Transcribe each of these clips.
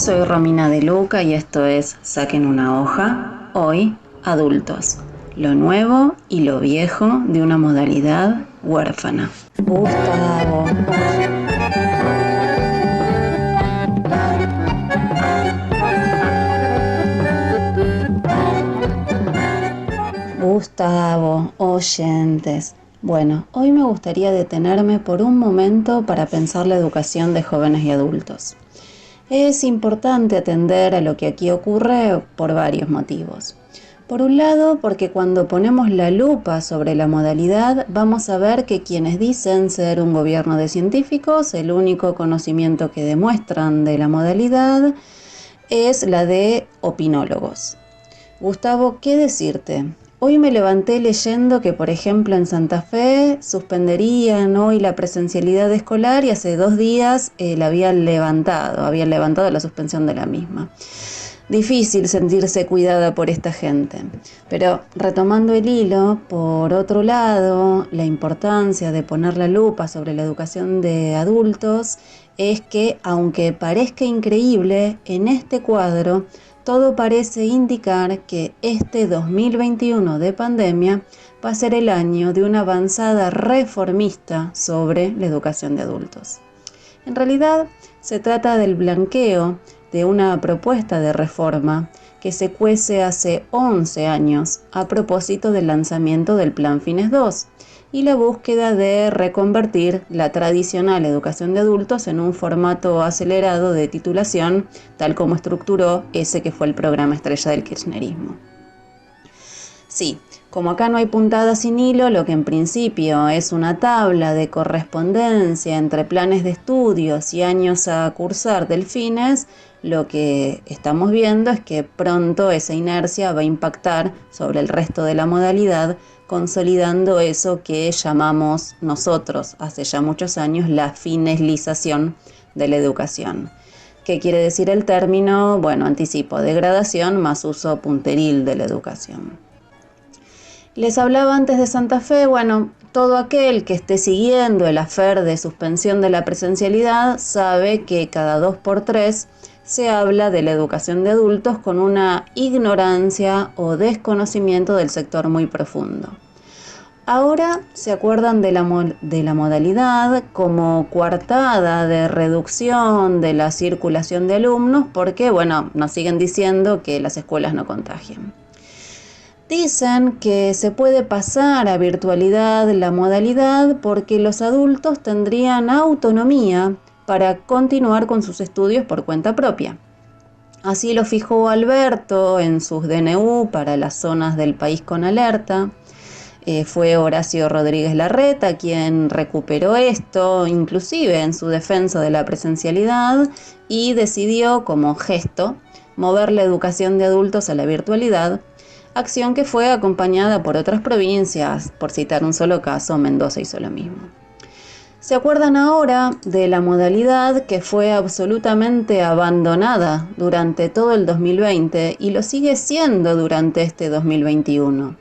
soy Romina De Luca y esto es Saquen una hoja. Hoy, adultos. Lo nuevo y lo viejo de una modalidad huérfana. Gustavo. Gustavo, oyentes. Bueno, hoy me gustaría detenerme por un momento para pensar la educación de jóvenes y adultos. Es importante atender a lo que aquí ocurre por varios motivos. Por un lado, porque cuando ponemos la lupa sobre la modalidad, vamos a ver que quienes dicen ser un gobierno de científicos, el único conocimiento que demuestran de la modalidad es la de opinólogos. Gustavo, ¿qué decirte? Hoy me levanté leyendo que, por ejemplo, en Santa Fe suspenderían hoy la presencialidad escolar y hace 2 días la habían levantado la suspensión de la misma. Difícil sentirse cuidada por esta gente. Pero retomando el hilo, por otro lado, la importancia de poner la lupa sobre la educación de adultos es que, aunque parezca increíble, en este cuadro todo parece indicar que este 2021 de pandemia va a ser el año de una avanzada reformista sobre la educación de adultos. En realidad, se trata del blanqueo de una propuesta de reforma que se cuece hace 11 años a propósito del lanzamiento del Plan Fines 2 y la búsqueda de reconvertir la tradicional educación de adultos en un formato acelerado de titulación, tal como estructuró ese que fue el programa estrella del kirchnerismo. Sí, como acá no hay puntada sin hilo, lo que en principio es una tabla de correspondencia entre planes de estudios y años a cursar del Fines, lo que estamos viendo es que pronto esa inercia va a impactar sobre el resto de la modalidad, consolidando eso que llamamos nosotros hace ya muchos años la finesización de la educación. ¿Qué quiere decir el término? Bueno, anticipo, degradación más uso punteril de la educación. Les hablaba antes de Santa Fe, bueno, todo aquel que esté siguiendo el afer de suspensión de la presencialidad sabe que cada 2x3 se habla de la educación de adultos con una ignorancia o desconocimiento del sector muy profundo. Ahora se acuerdan de la modalidad como coartada de reducción de la circulación de alumnos porque, bueno, nos siguen diciendo que las escuelas no contagian. Dicen que se puede pasar a virtualidad la modalidad porque los adultos tendrían autonomía para continuar con sus estudios por cuenta propia. Así lo fijó Alberto en sus DNU para las zonas del país con alerta. Fue Horacio Rodríguez Larreta quien recuperó esto, inclusive en su defensa de la presencialidad, y decidió como gesto mover la educación de adultos a la virtualidad, acción que fue acompañada por otras provincias, por citar un solo caso, Mendoza hizo lo mismo. ¿Se acuerdan ahora de la modalidad que fue absolutamente abandonada durante todo el 2020 y lo sigue siendo durante este 2021?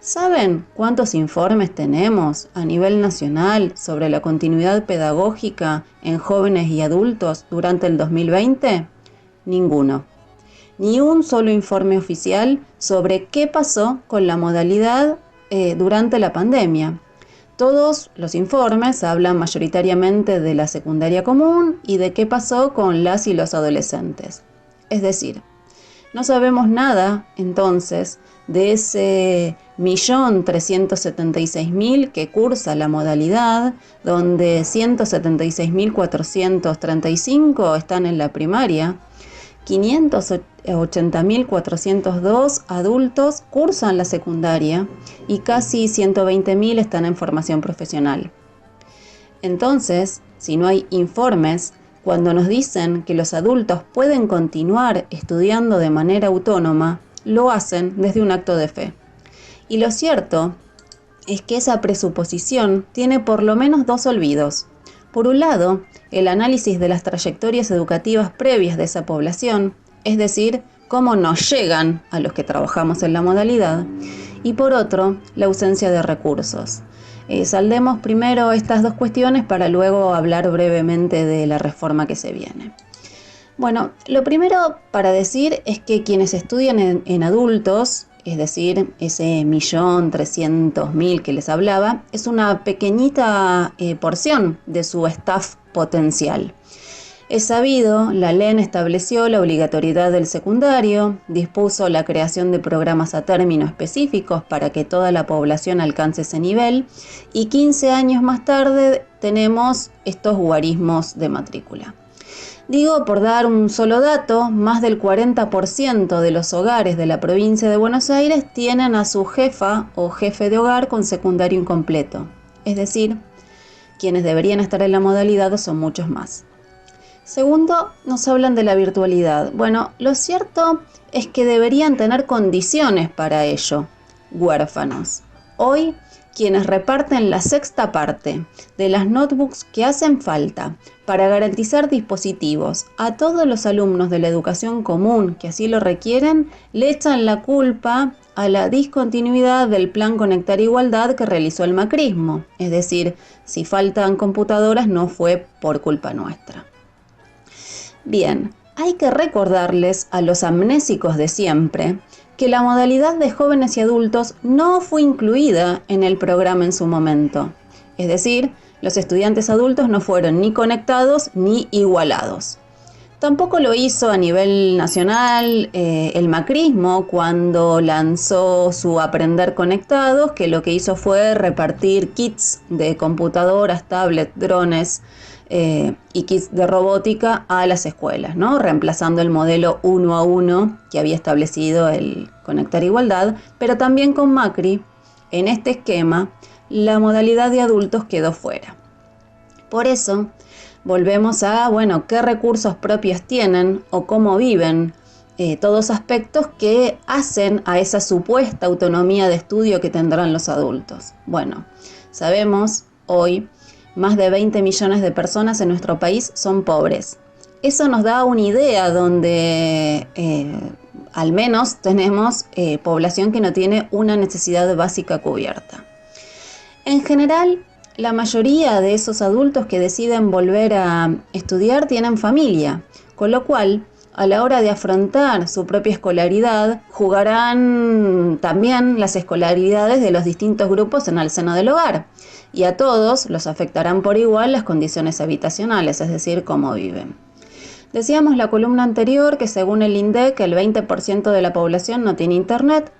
¿Saben cuántos informes tenemos a nivel nacional sobre la continuidad pedagógica en jóvenes y adultos durante el 2020? Ninguno. Ni un solo informe oficial sobre qué pasó con la modalidad durante la pandemia. Todos los informes hablan mayoritariamente de la secundaria común y de qué pasó con las y los adolescentes. Es decir, no sabemos nada, entonces, de ese 1.376.000 que cursa la modalidad, donde 176.435 están en la primaria, 580.402 adultos cursan la secundaria y casi 120.000 están en formación profesional. Entonces, si no hay informes, cuando nos dicen que los adultos pueden continuar estudiando de manera autónoma, lo hacen desde un acto de fe. Y lo cierto es que esa presuposición tiene por lo menos 2 olvidos. Por un lado, el análisis de las trayectorias educativas previas de esa población, es decir, cómo nos llegan a los que trabajamos en la modalidad, y por otro, la ausencia de recursos. Saldemos primero estas 2 cuestiones para luego hablar brevemente de la reforma que se viene. Bueno, lo primero para decir es que quienes estudian en adultos, es decir, ese 1.300.000 que les hablaba, es una pequeñita porción de su staff potencial. Es sabido, la LEN estableció la obligatoriedad del secundario, dispuso la creación de programas a término específicos para que toda la población alcance ese nivel y 15 años más tarde tenemos estos guarismos de matrícula. Digo, por dar un solo dato, más del 40% de los hogares de la provincia de Buenos Aires tienen a su jefa o jefe de hogar con secundario incompleto. Es decir, quienes deberían estar en la modalidad son muchos más. Segundo, nos hablan de la virtualidad. Bueno, lo cierto es que deberían tener condiciones para ello, huérfanos. Hoy, quienes reparten la sexta parte de las notebooks que hacen falta para garantizar dispositivos a todos los alumnos de la educación común que así lo requieren, le echan la culpa a la discontinuidad del Plan Conectar Igualdad que realizó el macrismo. Es decir, si faltan computadoras no fue por culpa nuestra. Bien, hay que recordarles a los amnésicos de siempre que la modalidad de jóvenes y adultos no fue incluida en el programa en su momento. Es decir, los estudiantes adultos no fueron ni conectados ni igualados. Tampoco lo hizo a nivel nacional el macrismo cuando lanzó su Aprender Conectados, que lo que hizo fue repartir kits de computadoras, tablets, drones y kits de robótica a las escuelas, ¿no? Reemplazando el modelo 1 a 1 que había establecido el Conectar Igualdad, pero también con Macri, en este esquema, la modalidad de adultos quedó fuera. Por eso, volvemos a, qué recursos propios tienen o cómo viven, todos aspectos que hacen a esa supuesta autonomía de estudio que tendrán los adultos. Bueno, sabemos hoy, más de 20 millones de personas en nuestro país son pobres. Eso nos da una idea donde al menos tenemos población que no tiene una necesidad básica cubierta. En general, la mayoría de esos adultos que deciden volver a estudiar tienen familia, con lo cual, a la hora de afrontar su propia escolaridad, jugarán también las escolaridades de los distintos grupos en el seno del hogar, y a todos los afectarán por igual las condiciones habitacionales, es decir, cómo viven. Decíamos en la columna anterior que según el INDEC el 20% de la población no tiene internet,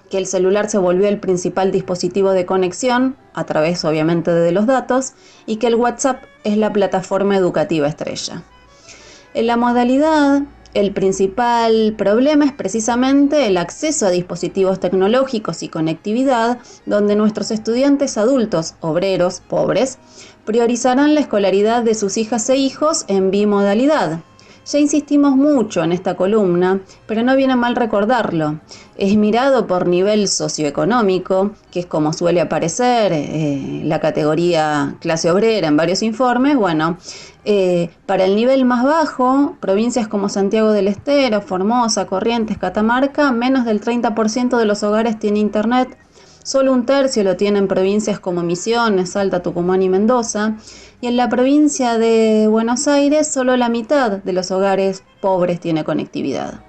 que el celular se volvió el principal dispositivo de conexión, a través obviamente de los datos, y que el WhatsApp es la plataforma educativa estrella. En la modalidad, el principal problema es precisamente el acceso a dispositivos tecnológicos y conectividad, donde nuestros estudiantes adultos, obreros, pobres, priorizarán la escolaridad de sus hijas e hijos en bimodalidad. Ya insistimos mucho en esta columna, pero no viene mal recordarlo. Es mirado por nivel socioeconómico, que es como suele aparecer la categoría clase obrera en varios informes. Para el nivel más bajo, provincias como Santiago del Estero, Formosa, Corrientes, Catamarca, menos del 30% de los hogares tiene internet. Solo un tercio lo tienen en provincias como Misiones, Salta, Tucumán y Mendoza. Y en la provincia de Buenos Aires, solo la mitad de los hogares pobres tiene conectividad.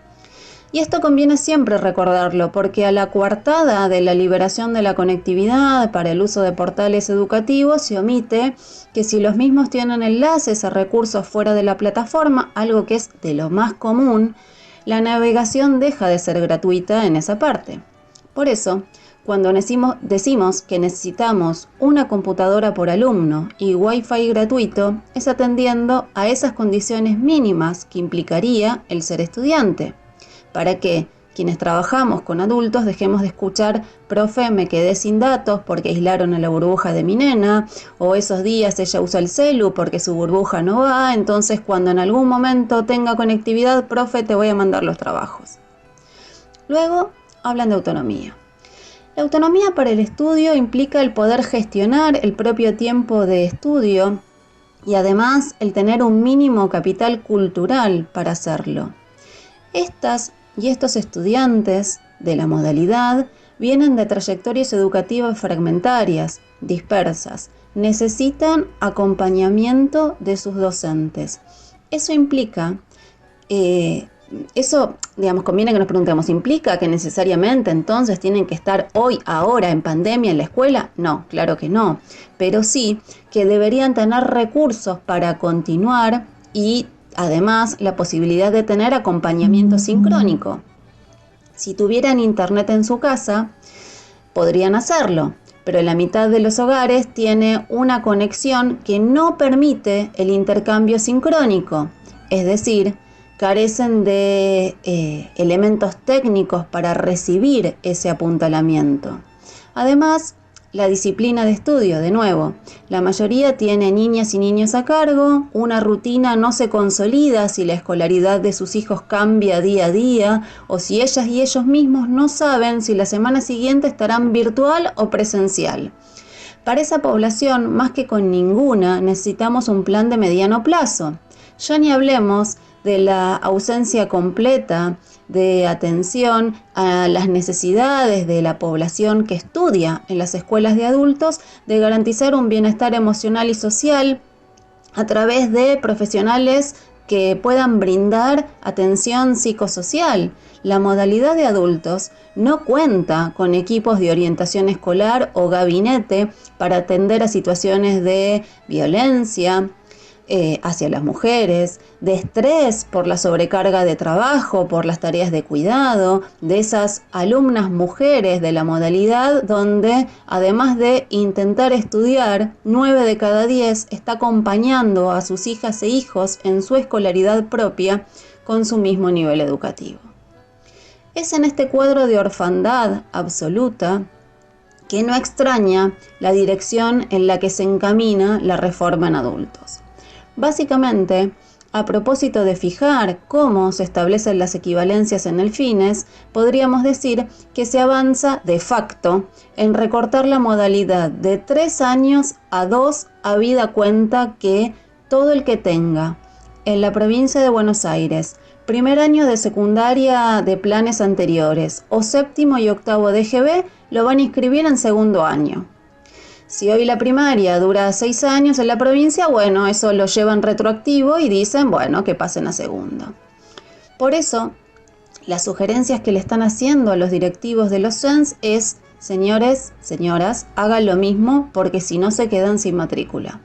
Y esto conviene siempre recordarlo, porque a la coartada de la liberación de la conectividad para el uso de portales educativos se omite que si los mismos tienen enlaces a recursos fuera de la plataforma, algo que es de lo más común, la navegación deja de ser gratuita en esa parte. Por eso, cuando decimos que necesitamos una computadora por alumno y Wi-Fi gratuito, es atendiendo a esas condiciones mínimas que implicaría el ser estudiante, para que quienes trabajamos con adultos dejemos de escuchar «profe, me quedé sin datos porque aislaron a la burbuja de mi nena», o «esos días ella usa el celu porque su burbuja no va, entonces cuando en algún momento tenga conectividad, profe, te voy a mandar los trabajos». Luego hablan de autonomía. La autonomía para el estudio implica el poder gestionar el propio tiempo de estudio y además el tener un mínimo capital cultural para hacerlo. Estas y estos estudiantes de la modalidad vienen de trayectorias educativas fragmentarias, dispersas, necesitan acompañamiento de sus docentes. Eso implica eso, digamos, conviene que nos preguntemos, ¿implica que necesariamente entonces tienen que estar hoy, ahora, en pandemia en la escuela? No, claro que no, pero sí que deberían tener recursos para continuar y además la posibilidad de tener acompañamiento sincrónico. Si tuvieran internet en su casa, podrían hacerlo, pero la mitad de los hogares tiene una conexión que no permite el intercambio sincrónico, es decir, carecen de elementos técnicos para recibir ese apuntalamiento. Además, la disciplina de estudio, de nuevo, la mayoría tiene niñas y niños a cargo, una rutina no se consolida si la escolaridad de sus hijos cambia día a día o si ellas y ellos mismos no saben si la semana siguiente estarán virtual o presencial. Para esa población, más que con ninguna, necesitamos un plan de mediano plazo. Ya ni hablemos de la ausencia completa de atención a las necesidades de la población que estudia en las escuelas de adultos, de garantizar un bienestar emocional y social a través de profesionales que puedan brindar atención psicosocial. La modalidad de adultos no cuenta con equipos de orientación escolar o gabinete para atender a situaciones de violencia hacia las mujeres, de estrés por la sobrecarga de trabajo, por las tareas de cuidado, de esas alumnas mujeres de la modalidad donde, además de intentar estudiar, 9 de cada 10 está acompañando a sus hijas e hijos en su escolaridad propia con su mismo nivel educativo. Es en este cuadro de orfandad absoluta que no extraña la dirección en la que se encamina la reforma en adultos. Básicamente, a propósito de fijar cómo se establecen las equivalencias en el fines, podríamos decir que se avanza de facto en recortar la modalidad de 3 años a 2, habida cuenta que todo el que tenga en la provincia de Buenos Aires primer año de secundaria de planes anteriores o séptimo y octavo de GB lo van a inscribir en segundo año. Si hoy la primaria dura 6 años en la provincia, bueno, eso lo llevan retroactivo y dicen, bueno, que pasen a segundo. Por eso, las sugerencias que le están haciendo a los directivos de los CENS es, señores, señoras, hagan lo mismo porque si no se quedan sin matrícula.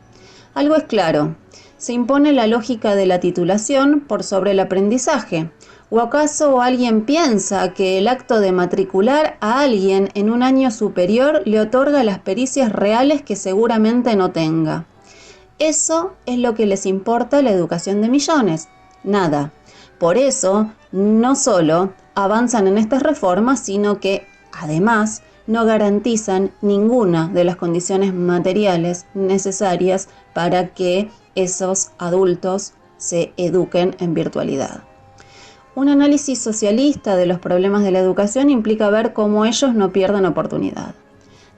Algo es claro, se impone la lógica de la titulación por sobre el aprendizaje. ¿O acaso alguien piensa que el acto de matricular a alguien en un año superior le otorga las pericias reales que seguramente no tenga? Eso es lo que les importa a la educación de millones. Nada. Por eso, no solo avanzan en estas reformas, sino que, además, no garantizan ninguna de las condiciones materiales necesarias para que esos adultos se eduquen en virtualidad. Un análisis socialista de los problemas de la educación implica ver cómo ellos no pierden oportunidad.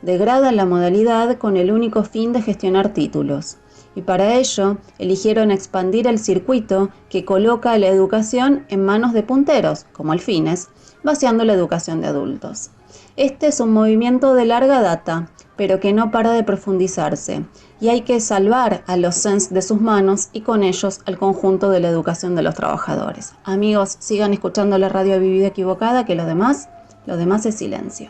Degradan la modalidad con el único fin de gestionar títulos, y para ello eligieron expandir el circuito que coloca la educación en manos de punteros, como el Fines, vaciando la educación de adultos. Este es un movimiento de larga data, pero que no para de profundizarse, y hay que salvar a los CENS de sus manos y con ellos al conjunto de la educación de los trabajadores. Amigos, sigan escuchando la radio Vivida Equivocada, que lo demás es silencio.